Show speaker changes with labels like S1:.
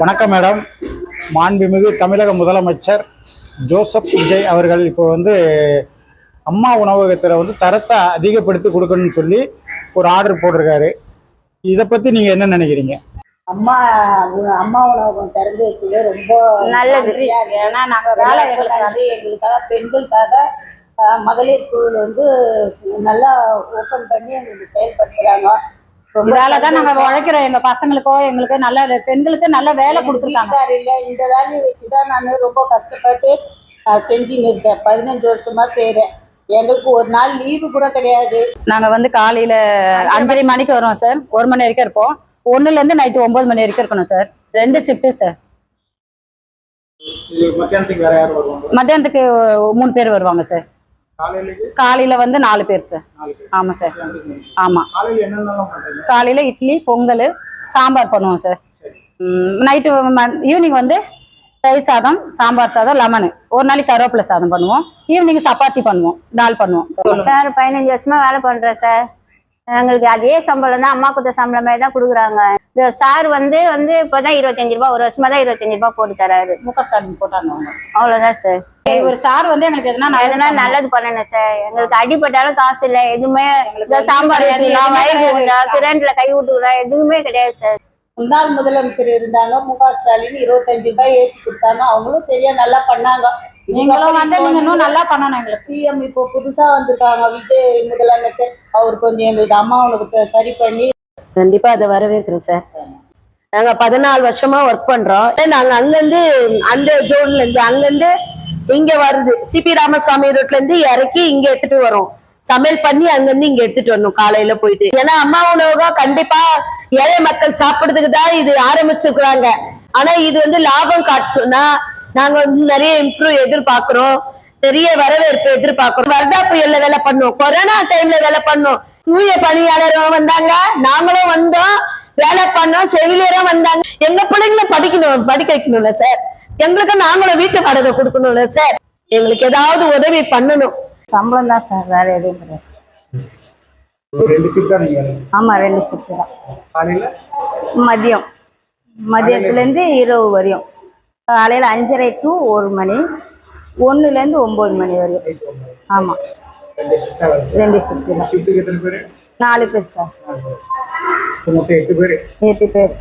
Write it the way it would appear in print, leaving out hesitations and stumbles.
S1: வணக்கம் மேடம். மாண்புமிகு தமிழக முதலமைச்சர் ஜோசப் விஜய் அவர்கள் இப்போ அம்மா உணவகத்தில் தரத்தை அதிகப்படுத்தி கொடுக்கணும்னு சொல்லி ஒரு ஆர்டர் போட்டிருக்காரு. இதை பற்றி நீங்கள் என்ன நினைக்கிறீங்க?
S2: அம்மா அம்மா உணவகம் திறந்து வச்சது ரொம்ப
S3: நல்லது.
S2: ஏன்னா நாங்கள் வேலை எங்களுக்காக பெண்களுக்காக மகளிர் குழு நல்லா ஓப்பன் பண்ணி எங்களுக்கு செயல்படுத்துறாங்க.
S3: வேலைதான் நாங்க உழைக்கிறோம். எங்க பசங்களுக்கோ எங்களுக்கு நல்ல பெண்களுக்கு நல்ல வேலை கொடுத்துருக்காங்க.
S2: இல்லை, இந்த வேலையை வச்சுதான் நான் ரொம்ப கஷ்டப்பட்டு செஞ்சுன்னு இருக்கேன். 15 வருஷமா செய்யறேன். எங்களுக்கு ஒரு நாள் லீவு கூட கிடையாது.
S3: நாங்க காலையில 5:30 மணிக்கு வருவோம் சார். 1 மணி வரைக்கும் இருப்போம். 1ல இருந்து நைட்டு 9 மணி வரைக்கும் இருக்கணும் சார். 2 shift sir. மத்தியானத்துக்கு 3 பேர் வருவாங்க சார். காலையில 4 பேர் சார். ஆமா சார். ஆமா, காலையில இட்லி, பொங்கல், சாம்பார் பண்ணுவோம் சார். நைட்டு ஈவினிங் தயிர் சாதம், சாம்பார் சாதம், லெமனு, ஒரு நாளைக்கு கருவேப்பிலை சாதம் பண்ணுவோம். ஈவினிங் சப்பாத்தி பண்ணுவோம், டால் பண்ணுவோம்
S4: சார். 15 வருஷமா வேலை பண்றேன் சார். எங்களுக்கு அதே சம்பளம் தான், அம்மா கொடுத்த சம்பளம் மாதிரி தான் கொடுக்குறாங்க. இந்த சார் இப்போதான் 25 ரூபாய், ஒரு வருஷமா தான் 25 ரூபாய் போட்டு தராரு.
S3: முக ஸ்டாலின் போட்டாங்க.
S4: அவ்வளவுதான் சார்.
S3: ஒரு சார் எங்களுக்கு
S4: எதனா நல்லது பண்ணணும் சார். எங்களுக்கு அடிப்பட்டாலும் காசு இல்லை, எதுவுமே சாம்பார் ஊற்றிக்கலாம், வயிறு உண்டா, கிரண்ட்ல கை விட்டுக்கலாம், எதுவுமே கிடையாது சார்.
S2: முன்னாள் முதலமைச்சர் இருந்தாங்க முக ஸ்டாலின், 25 ரூபாய் ஏற்றி கொடுத்தாங்க. அவங்களும் சரியா நல்லா பண்ணாங்க.
S3: நீங்களும் நீங்க இன்னும் நல்லா பண்ணணும். எங்களுக்கு
S2: சிஎம் இப்போ புதுசா வந்திருக்காங்க விஜய் முதலமைச்சர். அவர் கொஞ்சம் எங்களுக்கு அம்மா உனக்கு சரி பண்ணி
S5: கண்டிப்பா அதை வரவேற்கிறேன் சார். நாங்க 14 வருஷமா ஒர்க் பண்றோம். நாங்க அங்கிருந்து அந்த ஜோன்ல இருந்து அங்கிருந்து இங்க வருது, சிபி ராமசுவாமி ரோட்ல இருந்து இறக்கி இங்க எடுத்துட்டு வரோம். சமையல் பண்ணி அங்கிருந்து இங்க எடுத்துட்டு வரணும் காலையில போயிட்டு. ஏன்னா அம்மா உணவகம் கண்டிப்பா ஏழை மக்கள் சாப்பிடுறதுக்கு தான் இது ஆரம்பிச்சிருக்கிறாங்க. ஆனா இது லாபம் காட்டணும்னா நாங்க நிறைய இம்ப்ரூவ் எதிர்பார்க்கிறோம், நிறைய வரவேற்பு எதிர்பார்க்கிறோம். வர்தா புயல்ல வேலை பண்ணோம், கொரோனா டைம்ல வேலை பண்ணோம், தூய பணியாளரும் வந்தாங்க, நாங்களும் வந்தோம், வேலை பண்ணோம், செவிலியரும் வந்தாங்க. எங்க பிள்ளைங்களை படிக்க வைக்கணும்ல சார். எங்களுக்கு நாங்களும் வீட்டு வாடகை கொடுக்கணும்ல சார். எங்களுக்கு ஏதாவது உதவி பண்ணணும்.
S4: சம்பளம் தான் சார், வேற எதுவும் கிடையாது சார். ஆமா, 2 ஷிஃப்ட் தான். மதியத்துல இருந்து இரவு வரையும். காலையில 5:30 to 1 மணி, 1ல இருந்து 9 மணி வரையும். ஆமா, 2 ஷிஃப்ட் தான். 4 பேர் சார். 8 பேர்.